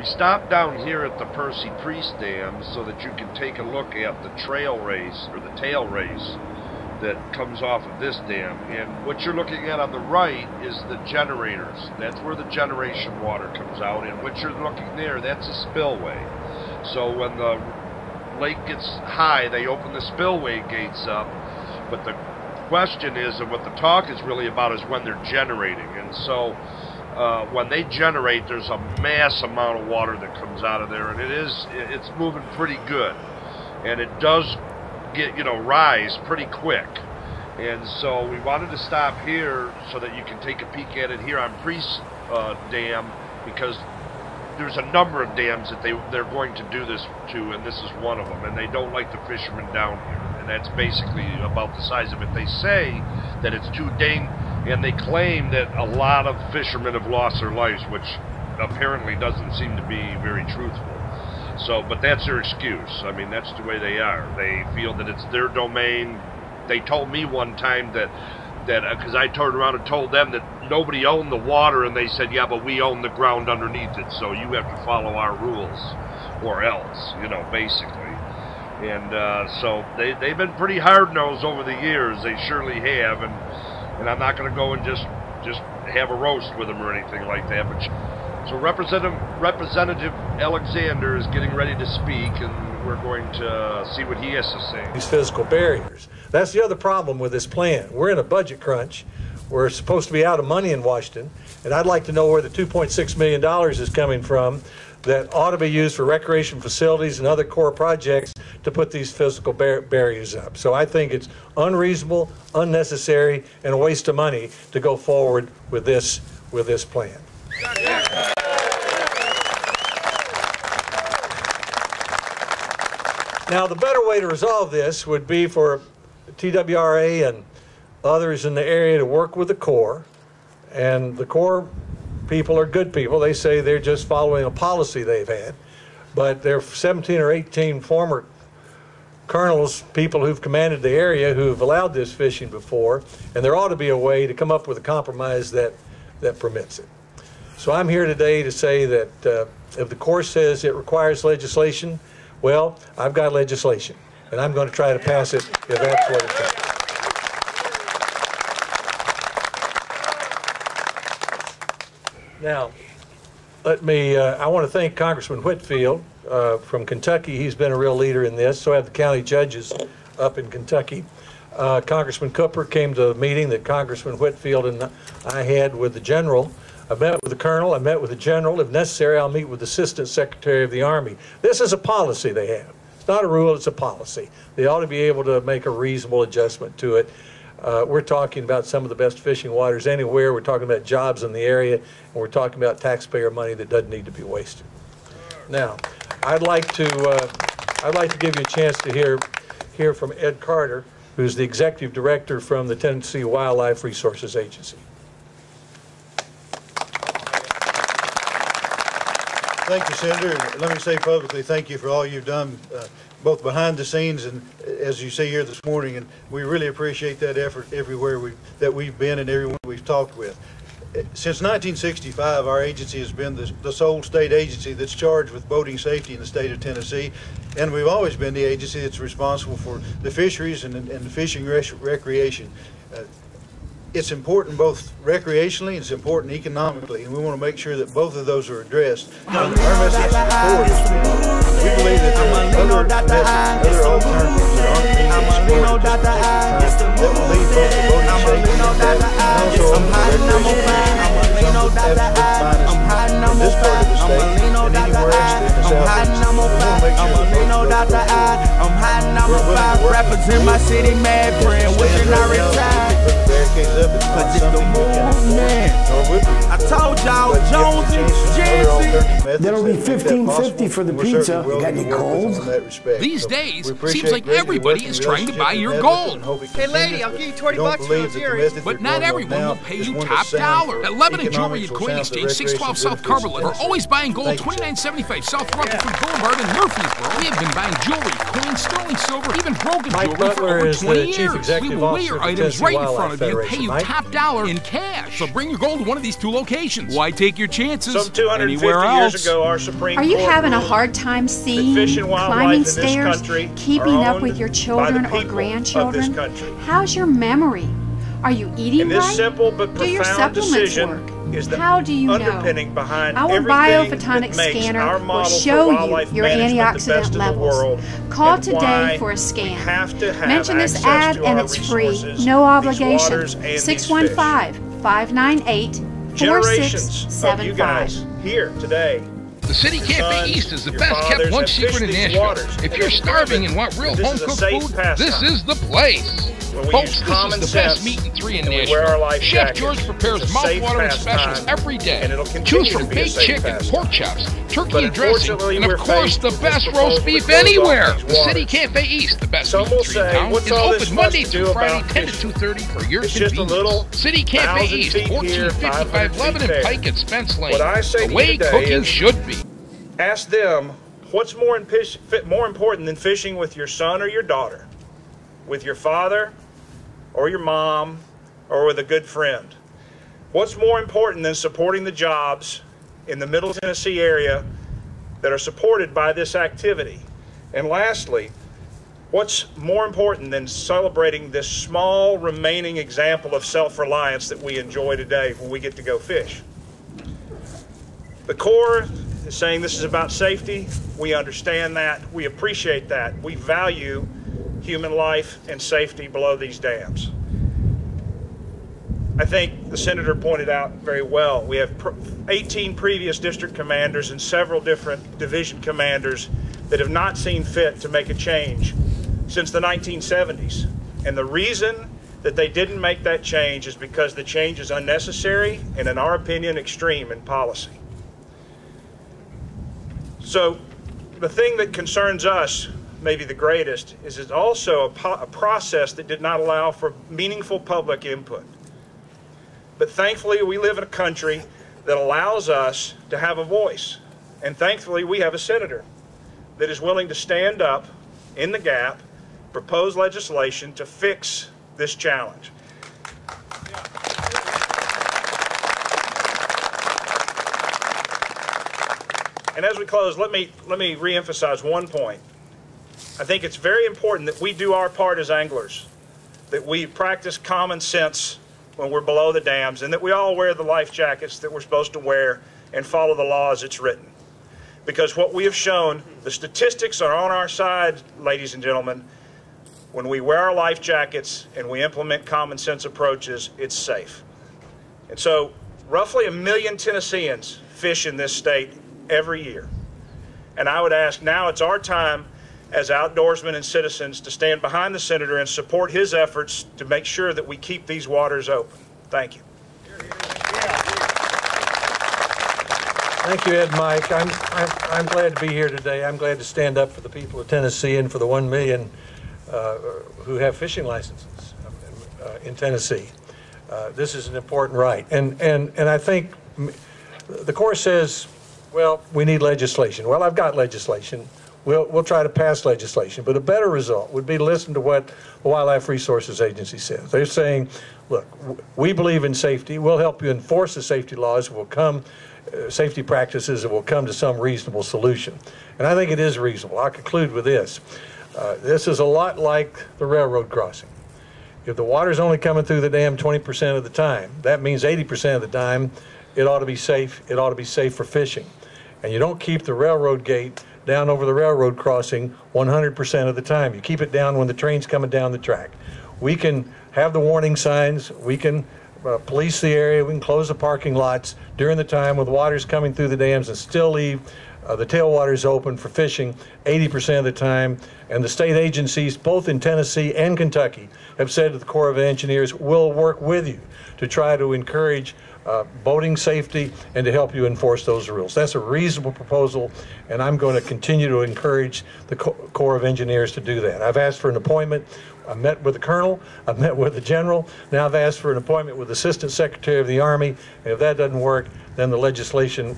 We stopped down here at the Percy Priest Dam so that you can take a look at the trail race, or the tail race, that comes off of this dam. And what you're looking at on the right is the generators. That's where the generation water comes out, and what you're looking there, that's a spillway. So when the lake gets high, they open the spillway gates up, but the question is, and what the talk is really about, is when they're generating. And so when they generate, there's a mass amount of water that comes out of there, and it's moving pretty good, and it does get, rise pretty quick. And so we wanted to stop here so that you can take a peek at it here on Priest Dam, because there's a number of dams that they're going to do this to, and this is one of them, and they don't like the fishermen down here, and that's basically about the size of it. They say that it's too and they claim that a lot of fishermen have lost their lives, which apparently doesn't seem to be very truthful. So, but that's their excuse. I mean, that's the way they are. They feel that it's their domain. They told me one time that because I turned around and told them that nobody owned the water, and they said, yeah, but we own the ground underneath it, so you have to follow our rules or else, basically. And so they've been pretty hard-nosed over the years. They surely have, and I'm not going to go and just have a roast with them or anything like that. But so Representative Alexander is getting ready to speak, and we're going to see what he has to say. These physical barriers. That's the other problem with this plan. We're in a budget crunch. We're supposed to be out of money in Washington, and I'd like to know where the $2.6 million is coming from that ought to be used for recreation facilities and other core projects to put these physical barriers up. So I think it's unreasonable, unnecessary, and a waste of money to go forward with this plan. Now, the better way to resolve this would be for TWRA and others in the area to work with the Corps, and the Corps people are good people. They say they're just following a policy they've had, but there are 17 or 18 former colonels, people who've commanded the area, who've allowed this fishing before, and there ought to be a way to come up with a compromise that permits it. So I'm here today to say that if the Corps says it requires legislation, well, I've got legislation, and I'm going to try to pass it if that's what it takes. Now, I want to thank Congressman Whitfield from Kentucky. He's been a real leader in this. So have the county judges up in Kentucky. Congressman Cooper came to the meeting that Congressman Whitfield and I had with the general. I met with the colonel. I met with the general. If necessary, I'll meet with the Assistant Secretary of the Army. This is a policy they have. It's not a rule, it's a policy. They ought to be able to make a reasonable adjustment to it. We're talking about some of the best fishing waters anywhere. We're talking about jobs in the area, and we're talking about taxpayer money that doesn't need to be wasted. Now, I'd like to give you a chance to hear from Ed Carter, who's the Executive Director from the Tennessee Wildlife Resources Agency. Thank you, Senator. Let me say publicly thank you for all you've done, both behind the scenes and as you see here this morning. And we really appreciate that effort everywhere that we've been and everyone we've talked with. Since 1965, our agency has been the sole state agency that's charged with boating safety in the state of Tennessee. And we've always been the agency that's responsible for the fisheries and the fishing recreation. It's important both recreationally and it's important economically, and we want to make sure that both of those are addressed. Our message to the Corps is we believe that there are other methods, other alternatives that aren't being explored that will lead both to boating safety and also recreation in this part of the state and anywhere else in the southeast. We want to make sure that I'm hiding, I'm a five represent my city, mad friend, wishing I retired. But just the movement. I told y'all, Jonesy, Jesse. That'll be $15.50 for the pizza. You got any gold? These days, seems like everybody is trying to buy your gold. Hey, lady, I'll give you 20 bucks for those earrings. But not everyone will pay you top dollar. At Lebanon Jewelry at Coin Exchange, 612 South Cumberland. We're always buying gold, $29.75 South Rutherford Boulevard in Murfreesboro. We have been buying jewelry, coins, sterling silver, even broken jewelry for over 20 years. We will weigh your items right in front of you and pay you top dollar in cash. So bring your gold to one of these two locations. Why take your chances anywhere else? years ago, our Supreme Are you Court having a ruled hard time seeing, fish and wildlife climbing in this stairs, country keeping are up with owned your by children the or people of this grandchildren? country. How's your memory? Are you eating And this right? simple but Do your profound supplements decision work? is the How do you underpinning know? behind Our everything biophotonic that makes scanner our will model for show you wildlife your management the best antioxidant in the levels. world, Call and today why for a we scan. have to have Mention this access ad to and our it's free, resources, no these obligation. waters and these fish. 615-598-4675. Generations of you guys here today. The City Your Cafe sons, East is the your best kept fathers lunch have secret in fished these Nashville. waters, If and you're they've starving proven and want real that this home is a cooked safe food, pastime. this is the place. When we Folks, use this common is the best sense meat and three in and we wear our Nashville. life Chef jackets, George prepares it's a safe mouth-watering pastime, specials every day. and it'll continue Choose from to be a baked safe chicken, pastime. pork chops, turkey But and dressing, unfortunately, and of we're course faced the with this best proposal roast to beef close off anywhere. these The City waters. Cafe East, the best Some meat will and three in say, town, what's is all open this Monday must do through Friday, about 10 to fishing? 2:30 for your It's just a convenience. little City Cafe 1,000 East, feet here, 1455 500 feet Lebanon there. Pike at Spence Lane. What I say the to way you today cooking is, should be. ask them what's more important than fishing with your son or your daughter, with your father or your mom, or with a good friend. What's more important than supporting the jobs in the Middle Tennessee area that are supported by this activity? And lastly, what's more important than celebrating this small remaining example of self-reliance that we enjoy today when we get to go fish? The Corps is saying this is about safety. We understand that. We appreciate that. We value human life and safety below these dams. I think the senator pointed out very well, we have 18 previous district commanders and several different division commanders that have not seen fit to make a change since the 1970s. And the reason that they didn't make that change is because the change is unnecessary and, in our opinion, extreme in policy. So the thing that concerns us, maybe the greatest, is it's also a process that did not allow for meaningful public input. But thankfully, we live in a country that allows us to have a voice. And thankfully, we have a senator that is willing to stand up in the gap, propose legislation to fix this challenge. And as we close, let me reemphasize one point. I think it's very important that we do our part as anglers, that we practice common sense when we're below the dams, and that we all wear the life jackets that we're supposed to wear and follow the law as it's written. Because what we have shown, the statistics are on our side, ladies and gentlemen. When we wear our life jackets and we implement common sense approaches, it's safe. And so roughly 1 million Tennesseans fish in this state every year. And I would ask, now it's our time as outdoorsmen and citizens to stand behind the senator and support his efforts to make sure that we keep these waters open. Thank you. Thank you, Ed, Mike. I'm glad to be here today. I'm glad to stand up for the people of Tennessee and for the 1 million who have fishing licenses in Tennessee. This is an important right. And I think the Corps says, well, we need legislation. Well, I've got legislation. We'll try to pass legislation, but a better result would be to listen to what the Wildlife Resources Agency says. They're saying, look, we believe in safety. We'll help you enforce the safety laws. Safety practices that will come to some reasonable solution. And I think it is reasonable. I'll conclude with this. This is a lot like the railroad crossing. If the water's only coming through the dam 20% of the time, that means 80% of the time it ought to be safe. It ought to be safe for fishing. And you don't keep the railroad gate down over the railroad crossing 100% of the time. You keep it down when the train's coming down the track. We can have the warning signs. We can police the area. We can close the parking lots during the time when the water's coming through the dams and still leave the tailwaters open for fishing 80% of the time. And the state agencies, both in Tennessee and Kentucky, have said to the Corps of Engineers, we'll work with you to try to encourage boating safety and to help you enforce those rules. That's a reasonable proposal, and I'm going to continue to encourage the Corps of Engineers to do that. I've asked for an appointment. I met with the colonel. I've met with the general. Now I've asked for an appointment with the Assistant Secretary of the Army. And if that doesn't work, then the legislation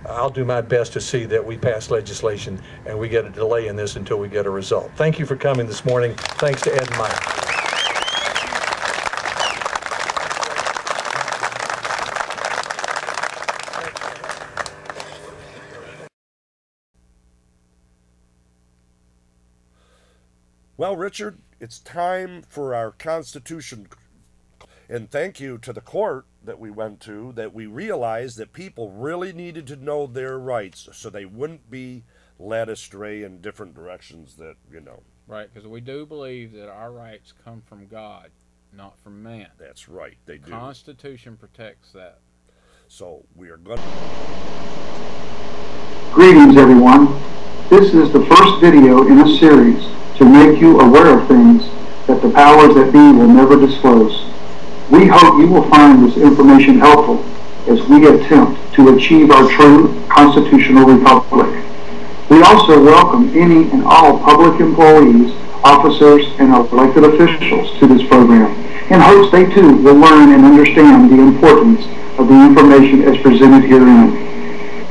I'll do my best to see that we pass legislation and we get a delay in this until we get a result. Thank you for coming this morning. Thanks to Ed and Mike. Well, Richard, it's time for our Constitution. And thank you to the court that we went to, that we realized that people really needed to know their rights so they wouldn't be led astray in different directions that, you know. Right, because we do believe that our rights come from God, not from man. That's right, they do. The Constitution protects that. So we are going to... Greetings, everyone. This is the first video in a series to make you aware of things that the powers that be will never disclose. We hope you will find this information helpful as we attempt to achieve our true constitutional republic. We also welcome any and all public employees, officers, and elected officials to this program in hopes they too will learn and understand the importance of the information as presented herein.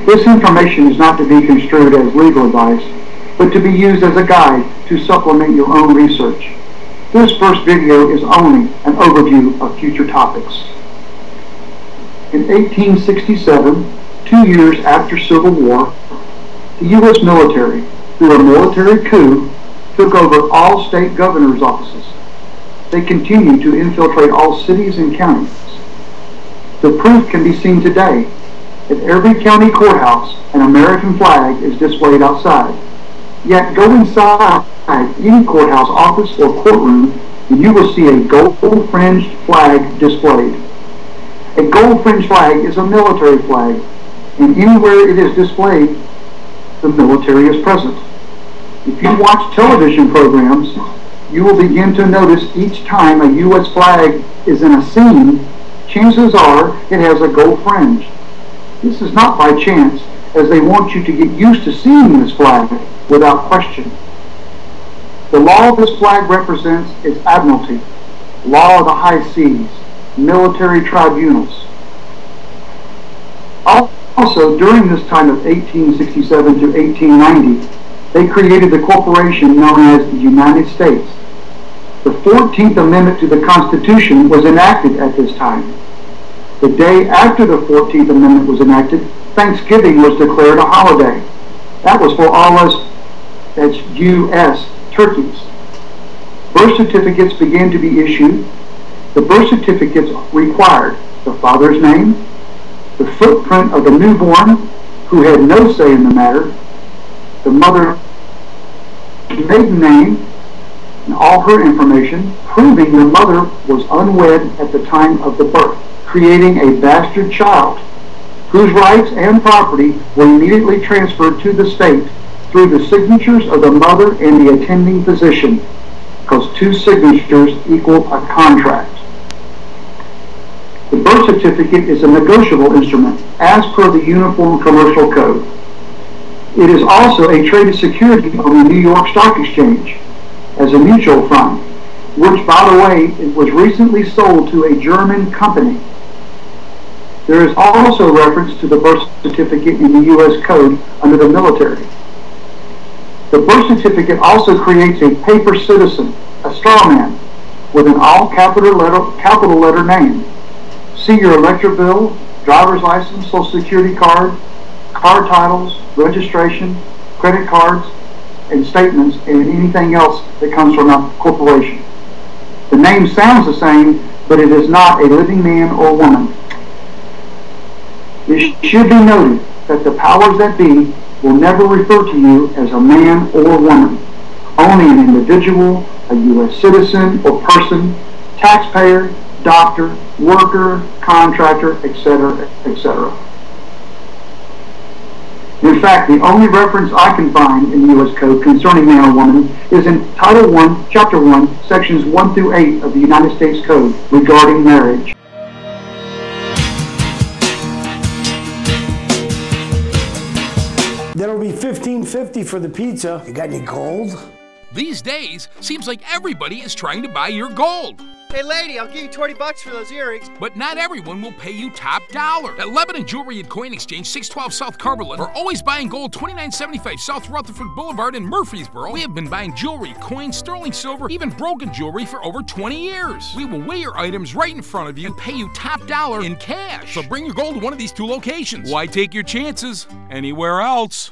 This information is not to be construed as legal advice, but to be used as a guide to supplement your own research. This first video is only an overview of future topics. In 1867, 2 years after Civil War, the U.S. military, through a military coup, took over all state governors' offices. They continued to infiltrate all cities and counties. The proof can be seen today. At every county courthouse, an American flag is displayed outside. Yet go inside any courthouse office or courtroom and you will see a gold-fringed flag displayed. A gold-fringed flag is a military flag, and anywhere it is displayed, the military is present. If you watch television programs, you will begin to notice each time a U.S. flag is in a scene, chances are it has a gold fringe. This is not by chance, as they want you to get used to seeing this flag without question. The law this flag represents is admiralty, law of the high seas, military tribunals. Also, during this time of 1867 to 1890, they created the corporation known as the United States. The 14th Amendment to the Constitution was enacted at this time. The day after the 14th Amendment was enacted, Thanksgiving was declared a holiday. That was for all us, that's U.S. turkeys. Birth certificates began to be issued. The birth certificates required the father's name, the footprint of the newborn, who had no say in the matter, the mother's maiden name, and all her information, proving the mother was unwed at the time of the birth, creating a bastard child, whose rights and property were immediately transferred to the state through the signatures of the mother and the attending physician, because 2 signatures equal a contract. The birth certificate is a negotiable instrument as per the Uniform Commercial Code. It is also a traded security on the New York Stock Exchange as a mutual fund, which, by the way, it was recently sold to a German company. There is also reference to the birth certificate in the U.S. Code under the military. The birth certificate also creates a paper citizen, a straw man, with an all capital letter name. See your electric bill, driver's license, social security card, car titles, registration, credit cards, and statements, and anything else that comes from a corporation. The name sounds the same, but it is not a living man or woman. It should be noted that the powers that be will never refer to you as a man or woman, only an individual, a U.S. citizen or person, taxpayer, doctor, worker, contractor, etc., etc. In fact, the only reference I can find in the U.S. Code concerning man or woman is in Title I, Chapter 1, Sections 1 through 8 of the United States Code regarding marriage. That'll be $15.50 for the pizza. You got any gold? These days, seems like everybody is trying to buy your gold. Hey lady, I'll give you 20 bucks for those earrings. But not everyone will pay you top dollar. At Lebanon Jewelry and Coin Exchange, 612 South Cumberland, we're always buying gold, 2975 South Rutherford Boulevard in Murfreesboro. We have been buying jewelry, coins, sterling silver, even broken jewelry for over 20 years. We will weigh your items right in front of you and pay you top dollar in cash. So bring your gold to one of these 2 locations. Why take your chances anywhere else?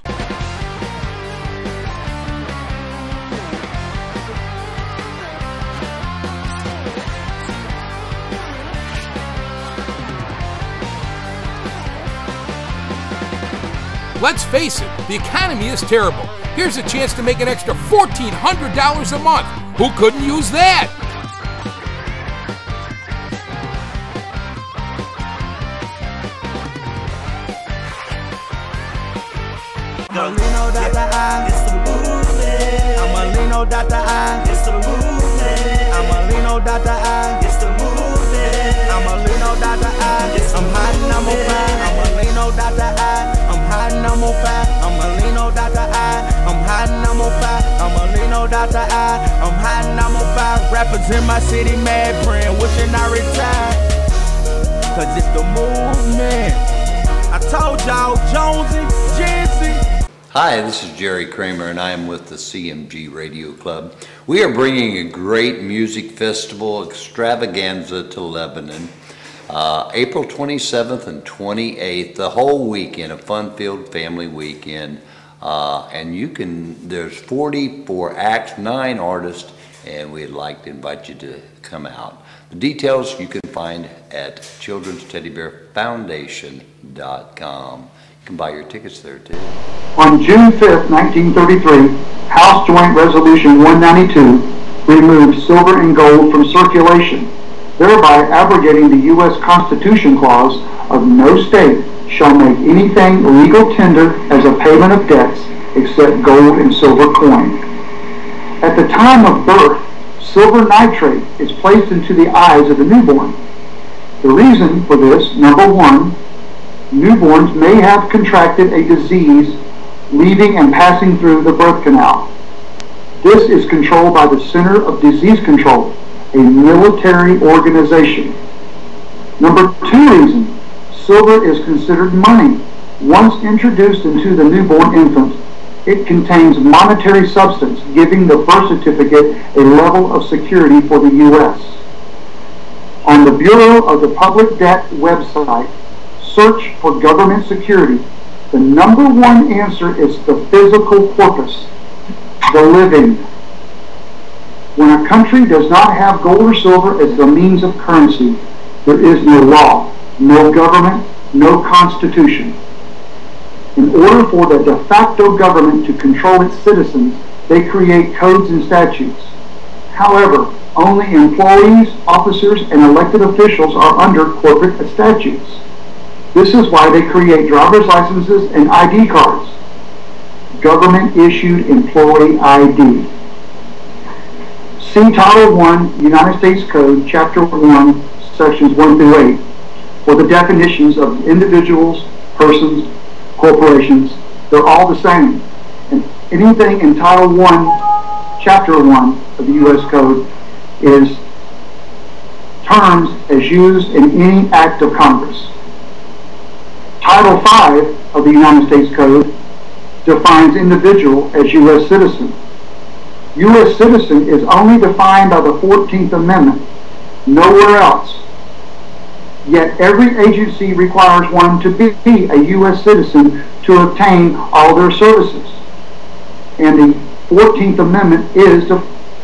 Let's face it, the economy is terrible. Here's a chance to make an extra $1,400 a month. Who couldn't use that? It's the movement. Amalino Dr. I. It's the movement. Amalino Dr. I. It's the movement. Amalino Dr. I. I'm hiding, I'm on fire. Amalino Dr. I. I'm hiding, I'm on fire. Amalino Dr. I. I'm hiding, I'm on fire. Amalino Dr. I. I'm hiding, I'm on fire. Rappers in my city mad, praying, wishing I retired. Cause it's the movement. I told y'all, Jonesy, Jersey. Hi, this is Jerry Kramer, and I am with the CMG Radio Club. We are bringing a great music festival extravaganza to Lebanon, April 27th and 28th, the whole weekend, a fun-filled family weekend. And there's 44 acts, 9 artists, and we'd like to invite you to come out. The details you can find at childrensteddybearfoundation.com. You can buy your tickets there too. On June 5, 1933, House Joint Resolution 192 removed silver and gold from circulation, thereby abrogating the U.S. Constitution clause of no state shall make anything legal tender as a payment of debts except gold and silver coin. At the time of birth, silver nitrate is placed into the eyes of the newborn. The reason for this, number one, newborns may have contracted a disease leaving and passing through the birth canal. This is controlled by the Center of Disease Control, a military organization. Number two reason, silver is considered money. Once introduced into the newborn infant, it contains monetary substance, giving the birth certificate a level of security for the U.S. On the Bureau of the Public Debt website, search for government security. The number one answer is the physical corpus, the living. When a country does not have gold or silver as the means of currency, there is no law, no government, no constitution. In order for the de facto government to control its citizens, they create codes and statutes. However, only employees, officers, and elected officials are under corporate statutes. This is why they create driver's licenses and ID cards. Government-issued employee ID. See Title I, United States Code, Chapter 1, Sections 1 through 8, for the definitions of individuals, persons, corporations. They're all the same. And anything in Title I, Chapter 1 of the U.S. Code is terms as used in any act of Congress. Title V of the United States Code defines individual as U.S. citizen. U.S. citizen is only defined by the 14th Amendment, nowhere else. Yet every agency requires one to be a U.S. citizen to obtain all their services. And the 14th Amendment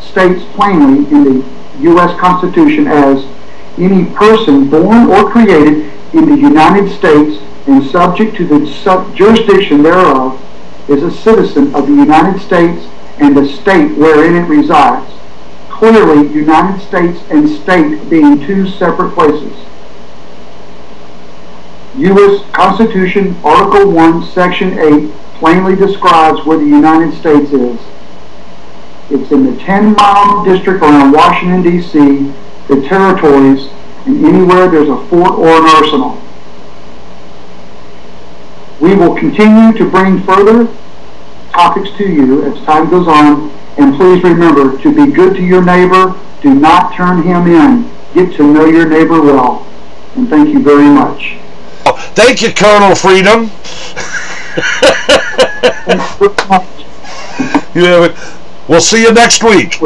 states plainly in the U.S. Constitution as any person born or created in the United States and subject to the jurisdiction thereof is a citizen of the United States and the state wherein it resides. Clearly, United States and state being two separate places. U.S. Constitution, Article 1, Section 8, plainly describes where the United States is. It's in the 10-mile district around Washington, D.C., the territories, and anywhere there's a fort or an arsenal. We will continue to bring further topics to you as time goes on, and please remember to be good to your neighbor. Do not turn him in. Get to know your neighbor well. And thank you very much. Thank you, Colonel Freedom. You have it. We'll see you next week.